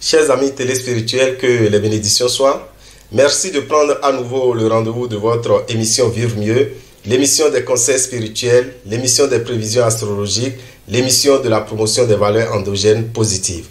Chers amis téléspirituels, que les bénédictions soient. Merci de prendre à nouveau le rendez-vous de votre émission Vivre Mieux, l'émission des conseils spirituels, l'émission des prévisions astrologiques, l'émission de la promotion des valeurs endogènes positives.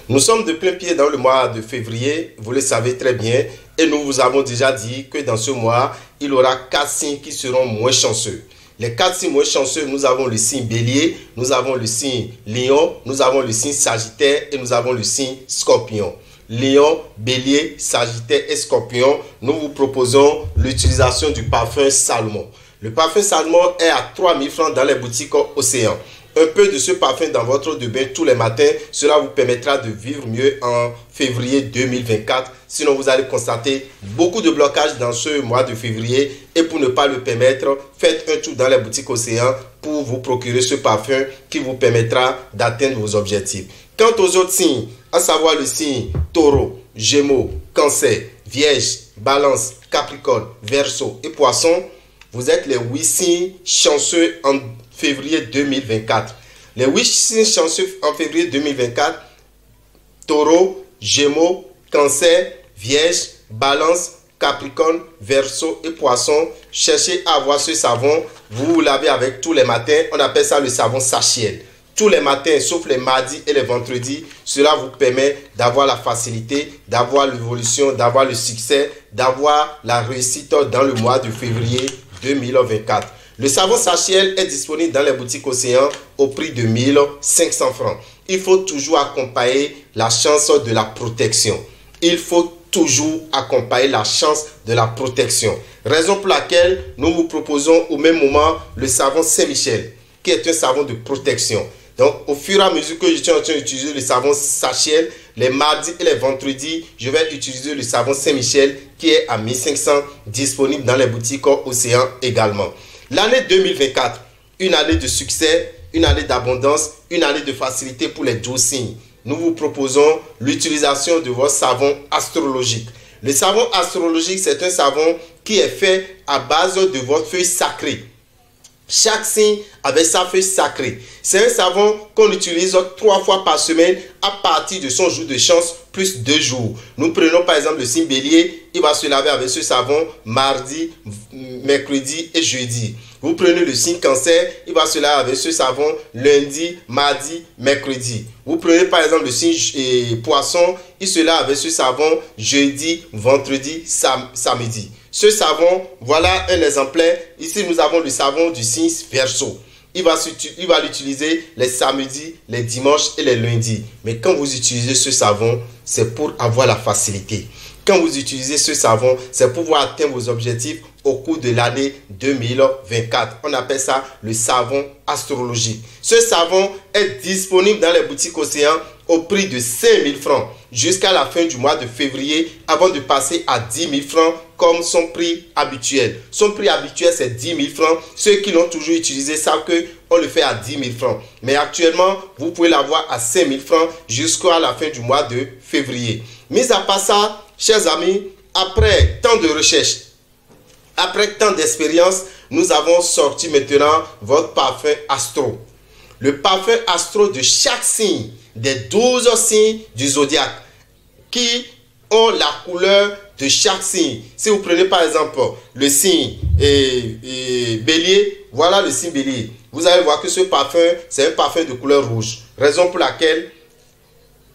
Nous sommes de plein pied dans le mois de février, vous le savez très bien, et nous vous avons déjà dit que dans ce mois, il y aura 4 signes qui seront moins chanceux. Les 4 signes moins chanceux, nous avons le signe Bélier, nous avons le signe Lion, nous avons le signe Sagittaire et nous avons le signe Scorpion. Lion, Bélier, Sagittaire et Scorpion, nous vous proposons l'utilisation du parfum Salomon. Le parfum Salomon est à 3000 francs dans les boutiques Océan. Un peu de ce parfum dans votre eau de bain tous les matins, cela vous permettra de vivre mieux en février 2024. Sinon, vous allez constater beaucoup de blocages dans ce mois de février. Et pour ne pas le permettre, faites un tour dans les boutiques Océan pour vous procurer ce parfum qui vous permettra d'atteindre vos objectifs. Quant aux autres signes, à savoir le signe Taureau, Gémeaux, Cancer, Vierge, Balance, Capricorne, Verseau et Poisson, vous êtes les 8 signes chanceux en février 2024. Les 8 signes chanceux en février 2024, Taureau, Gémeaux, Cancer, Vierge, Balance, Capricorne, Verseau et Poisson. Cherchez à avoir ce savon. Vous lavez avec tous les matins. On appelle ça le savon Sachiel. Tous les matins, sauf les mardis et les vendredis. Cela vous permet d'avoir la facilité, d'avoir l'évolution, d'avoir le succès, d'avoir la réussite dans le mois de février 2024. Le savon Sachiel est disponible dans les boutiques Océan au prix de 1500 francs. Il faut toujours accompagner la chance de la protection. Il faut toujours accompagner la chance de la protection. Raison pour laquelle nous vous proposons au même moment le savon Saint-Michel, qui est un savon de protection. Donc, au fur et à mesure que je suis en train d'utiliser le savon Sachiel, les mardis et les vendredis, je vais utiliser le savon Saint-Michel qui est à 1500, disponible dans les boutiques Océan également. L'année 2024, une année de succès, une année d'abondance, une année de facilité pour les 12 signes. Nous vous proposons l'utilisation de votre savon astrologique. Le savon astrologique, c'est un savon qui est fait à base de votre feuille sacrée. Chaque signe avec sa feuille sacrée. C'est un savon qu'on utilise 3 fois par semaine à partir de son jour de chance plus 2 jours. Nous prenons par exemple le signe Bélier, il va se laver avec ce savon mardi, mercredi et jeudi. Vous prenez le signe Cancer, il va se laver avec ce savon lundi, mardi, mercredi. Vous prenez par exemple le signe Poisson, il se lave avec ce savon jeudi, vendredi, samedi. Ce savon, voilà un exemplaire. Ici, nous avons le savon du signe Verseau. Il va l'utiliser les samedis, les dimanches et les lundis. Mais quand vous utilisez ce savon, c'est pour avoir la facilité. Quand vous utilisez ce savon, c'est pour pouvoir atteindre vos objectifs au cours de l'année 2024. On appelle ça le savon astrologique. Ce savon est disponible dans les boutiques Océan au prix de 5000 francs jusqu'à la fin du mois de février avant de passer à 10 000 francs comme son prix habituel. Son prix habituel, c'est 10 000 francs. Ceux qui l'ont toujours utilisé savent qu'on le fait à 10 000 francs. Mais actuellement, vous pouvez l'avoir à 5 000 francs jusqu'à la fin du mois de février. Mis à part ça, chers amis, après tant de recherches, après tant d'expérience, nous avons sorti maintenant votre parfum Astro. Le parfum Astro de chaque signe, des 12 signes du zodiaque, qui ont la couleur de chaque signe. Si vous prenez par exemple le signe Bélier, voilà le signe Bélier. Vous allez voir que ce parfum, c'est un parfum de couleur rouge. Raison pour laquelle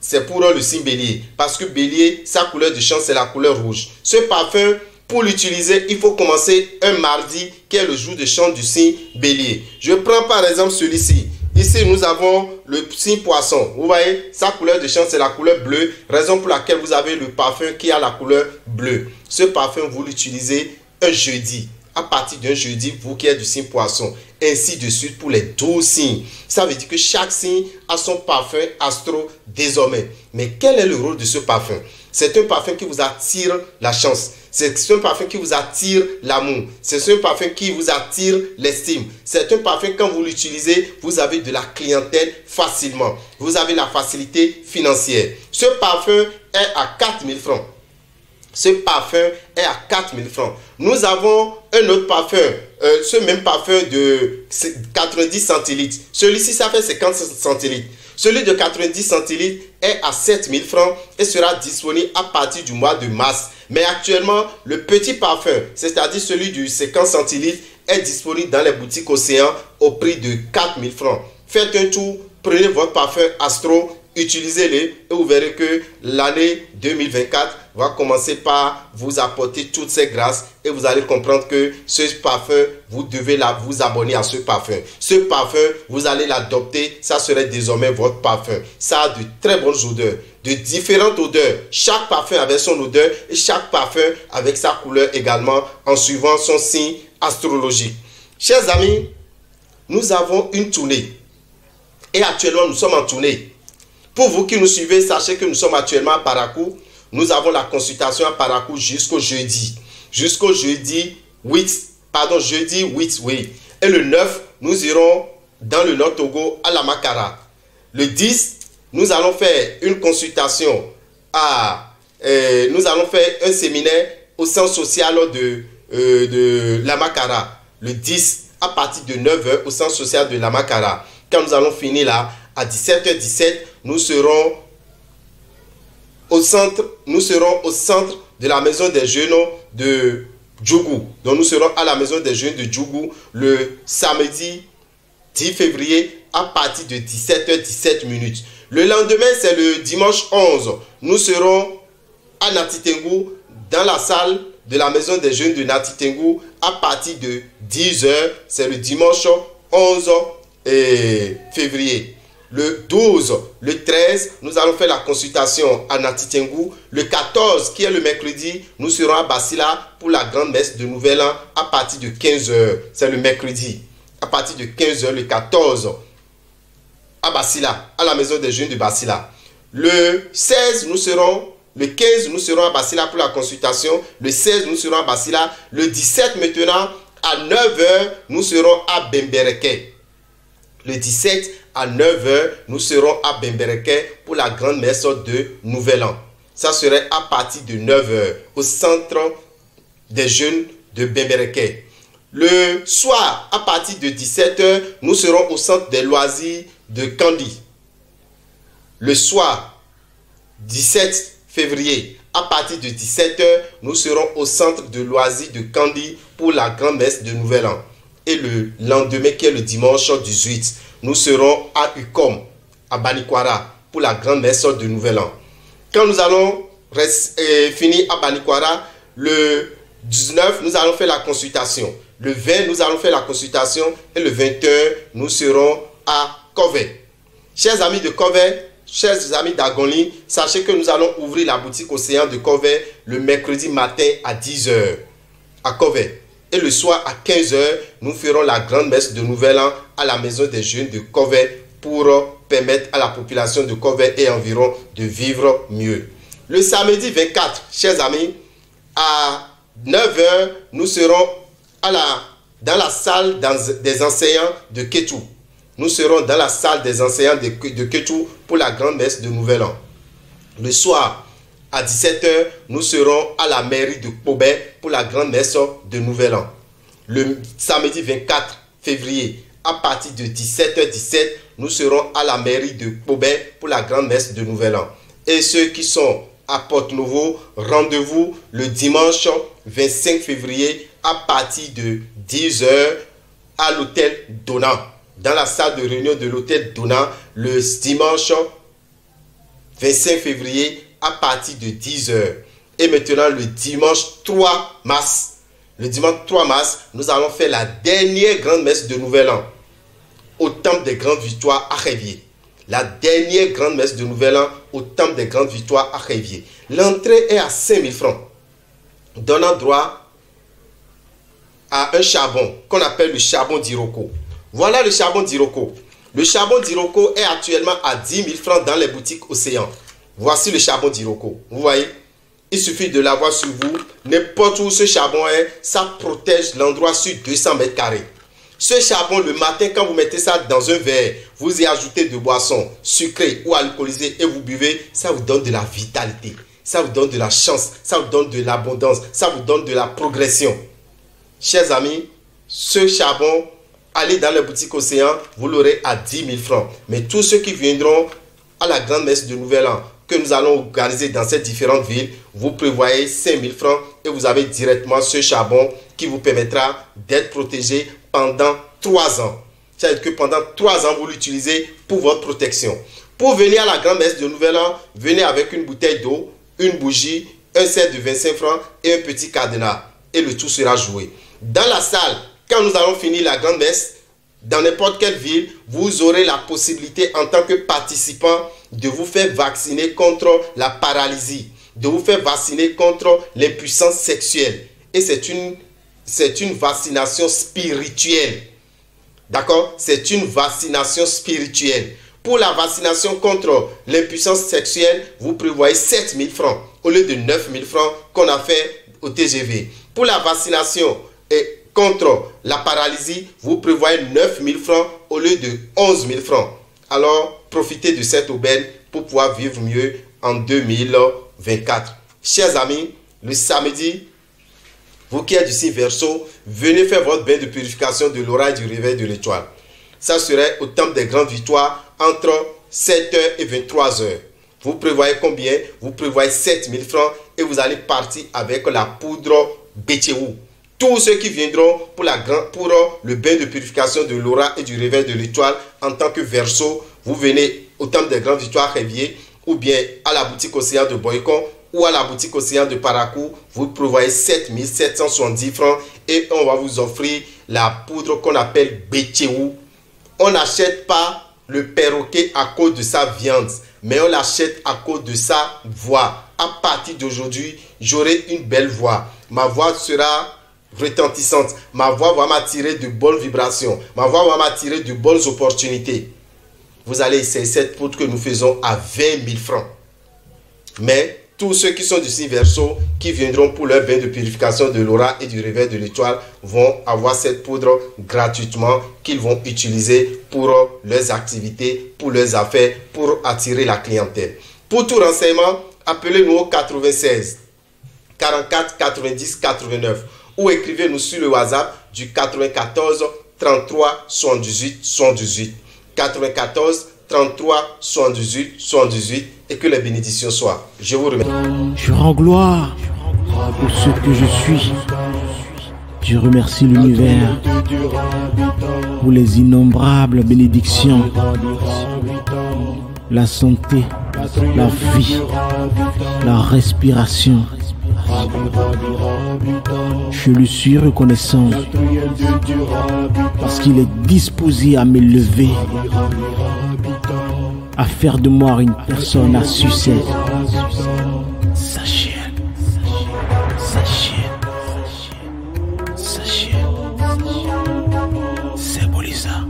c'est pour le signe Bélier. Parce que Bélier, sa couleur de chance, c'est la couleur rouge. Ce parfum, pour l'utiliser, il faut commencer un mardi, qui est le jour de chance du signe Bélier. Je prends par exemple celui-ci. Ici, nous avons le signe Poisson. Vous voyez, sa couleur de chance, c'est la couleur bleue. Raison pour laquelle vous avez le parfum qui a la couleur bleue. Ce parfum, vous l'utilisez un jeudi. À partir d'un jeudi, vous qui êtes du signe Poisson. Ainsi de suite pour les 12 signes. Ça veut dire que chaque signe a son parfum astro désormais. Mais quel est le rôle de ce parfum? C'est un parfum qui vous attire la chance. C'est un parfum qui vous attire l'amour. C'est un parfum qui vous attire l'estime. C'est un parfum, quand vous l'utilisez, vous avez de la clientèle facilement. Vous avez la facilité financière. Ce parfum est à 4000 francs. Ce parfum est à 4000 francs. Nous avons un autre parfum, ce même parfum de 90 centilitres. Celui-ci, ça fait 50 centilitres. Celui de 90 centilitres est à 7000 francs et sera disponible à partir du mois de mars. Mais actuellement, le petit parfum, c'est-à-dire celui du 50 centilitres, est disponible dans les boutiques Océan au prix de 4000 francs. Faites un tour, prenez votre parfum Astro, utilisez-le et vous verrez que l'année 2024 va commencer par vous apporter toutes ces grâces et vous allez comprendre que ce parfum, vous devez vous abonner à ce parfum. Ce parfum, vous allez l'adopter, ça serait désormais votre parfum. Ça a de très bonnes odeurs, de différentes odeurs. Chaque parfum avec son odeur et chaque parfum avec sa couleur également en suivant son signe astrologique. Chers amis, nous avons une tournée et actuellement nous sommes en tournée. Pour vous qui nous suivez, sachez que nous sommes actuellement à Parakou. Nous avons la consultation à Parakou jusqu'au jeudi. Jusqu'au jeudi 8, oui. Et le 9, nous irons dans le Nord Togo à la Makara. Le 10, nous allons faire une consultation nous allons faire un séminaire au centre social de la Makara. Le 10, à partir de 9h au centre social de la Makara. Quand nous allons finir là, à 17h17, nous serons au centre de la maison des jeunes de Djougou. Donc nous serons à la maison des jeunes de Djougou le samedi 10 février à partir de 17h17 minutes. Le lendemain, c'est le dimanche 11. Nous serons à Natitengu dans la salle de la maison des jeunes de Natitengu à partir de 10h. C'est le dimanche 11 février. Le 12, le 13, nous allons faire la consultation à Natitengu. Le 14, qui est le mercredi, nous serons à Basila pour la grande messe de Nouvel An à partir de 15h. C'est le mercredi. À partir de 15h, le 14, à Basila, à la maison des jeunes de Basila. Le 15, nous serons à Basila pour la consultation. Le 16, nous serons à Basila. Le 17, maintenant, à 9h, nous serons à Bembereke. Le 17, à 9h, nous serons à Bembereke pour la grande messe de Nouvel An. Ça serait à partir de 9h au centre des jeunes de Bembereke. Le soir, à partir de 17h, nous serons au centre des loisirs de Kandi. Le soir, 17 février, à partir de 17h, nous serons au centre de loisirs de Kandi pour la grande messe de Nouvel An. Et le lendemain, qui est le dimanche 18, nous serons à Ukom, à Banikwara, pour la grande messe de Nouvel An. Quand nous allons finir à Banikwara, le 19, nous allons faire la consultation. Le 20, nous allons faire la consultation. Et le 21, nous serons à Kove. Chers amis de Kove, chers amis d'Agoni, sachez que nous allons ouvrir la boutique Océan de Kove le mercredi matin à 10h à Kove. Et le soir à 15h, nous ferons la grande messe de Nouvel An à la maison des jeunes de Kove pour permettre à la population de Kove et environ de vivre mieux. Le samedi 24, chers amis, à 9h, nous serons dans la salle des enseignants de Kétou. Nous serons dans la salle des enseignants de Kétou pour la grande messe de Nouvel An. Le soir, à 17h, nous serons à la mairie de Kobé pour la grande messe de Nouvel An. Le samedi 24 février, à partir de 17h17, nous serons à la mairie de Kobé pour la grande messe de Nouvel An. Et ceux qui sont à Porte-Nouveau, rendez-vous le dimanche 25 février à partir de 10h à l'hôtel Donat. Dans la salle de réunion de l'hôtel Donat, le dimanche 25 février à partir de 10h. Et maintenant, le dimanche 3 mars. Le dimanche 3 mars, nous allons faire la dernière grande messe de Nouvel An au Temple des Grandes Victoires à Révier. La dernière grande messe de Nouvel An au Temple des Grandes Victoires à Révier. L'entrée est à 5000 francs, donnant droit à un charbon qu'on appelle le charbon d'Iroko. Voilà le charbon d'Iroko. Le charbon d'Iroko est actuellement à 10 000 francs dans les boutiques Océan. Voici le charbon d'Iroko. Vous voyez, il suffit de l'avoir sur vous. N'importe où ce charbon est, ça protège l'endroit sur 200 mètres carrés. Ce charbon, le matin, quand vous mettez ça dans un verre, vous y ajoutez de boissons sucrées ou alcoolisées et vous buvez, ça vous donne de la vitalité. ça vous donne de la chance, ça vous donne de l'abondance, ça vous donne de la progression. Chers amis, ce charbon, allez dans la boutique Océan, vous l'aurez à 10 000 francs. Mais tous ceux qui viendront à la grande messe de Nouvel An, que nous allons organiser dans ces différentes villes, vous prévoyez 5 000 francs et vous avez directement ce charbon qui vous permettra d'être protégé pendant 3 ans. C'est-à-dire que pendant 3 ans, vous l'utilisez pour votre protection. Pour venir à la grande messe de Nouvel An, venez avec une bouteille d'eau, une bougie, un set de 25 francs et un petit cadenas. Et le tout sera joué. Dans la salle, quand nous allons finir la grande messe, dans n'importe quelle ville, vous aurez la possibilité en tant que participant de vous faire vacciner contre la paralysie, de vous faire vacciner contre l'impuissance sexuelle. Et c'est une vaccination spirituelle. D'accord? C'est une vaccination spirituelle. Pour la vaccination contre l'impuissance sexuelle, vous prévoyez 7 000 francs au lieu de 9 000 francs qu'on a fait au TGV. Pour la vaccination contre la paralysie, vous prévoyez 9 000 francs au lieu de 11 000 francs. Alors, profitez de cette aubaine pour pouvoir vivre mieux en 2024. Chers amis, le samedi, vous qui êtes du signe Verseau, venez faire votre bain de purification de l'aura et du réveil de l'étoile. Ça serait au temple des grandes victoires entre 7h et 23h. Vous prévoyez combien? Vous prévoyez 7 000 francs et vous allez partir avec la poudre Béthéou. Tous ceux qui viendront pour le bain de purification de l'aura et du réveil de l'étoile en tant que Verseau, vous venez au temple des grandes victoires Révier ou bien à la boutique Océan de Boycon ou à la boutique Océan de Parakou. Vous prévoyez 7 770 francs et on va vous offrir la poudre qu'on appelle Béthéou. On n'achète pas le perroquet à cause de sa viande, mais on l'achète à cause de sa voix. À partir d'aujourd'hui, j'aurai une belle voix. Ma voix sera retentissante. Ma voix va m'attirer de bonnes vibrations. Ma voix va m'attirer de bonnes opportunités. Vous allez essayer cette poudre que nous faisons à 20 000 francs. Mais tous ceux qui sont du signe Verseau, qui viendront pour leur bain de purification de l'aura et du réveil de l'étoile, vont avoir cette poudre gratuitement qu'ils vont utiliser pour leurs activités, pour leurs affaires, pour attirer la clientèle. Pour tout renseignement, appelez-nous au 96 44 90 89 ou écrivez-nous sur le WhatsApp du 94 33 78 78. 94 33 78 78 et que les bénédictions soient. Je vous remercie. Je rends gloire pour ce que je suis. Je remercie l'univers pour les innombrables bénédictions, la santé, la vie, la respiration. Je lui suis reconnaissant parce qu'il est disposé à m'élever, à faire de moi une personne à succès. Sa chienne, sa chienne, sa chienne, c'est Bolisa,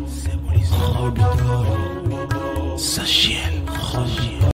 sa chienne.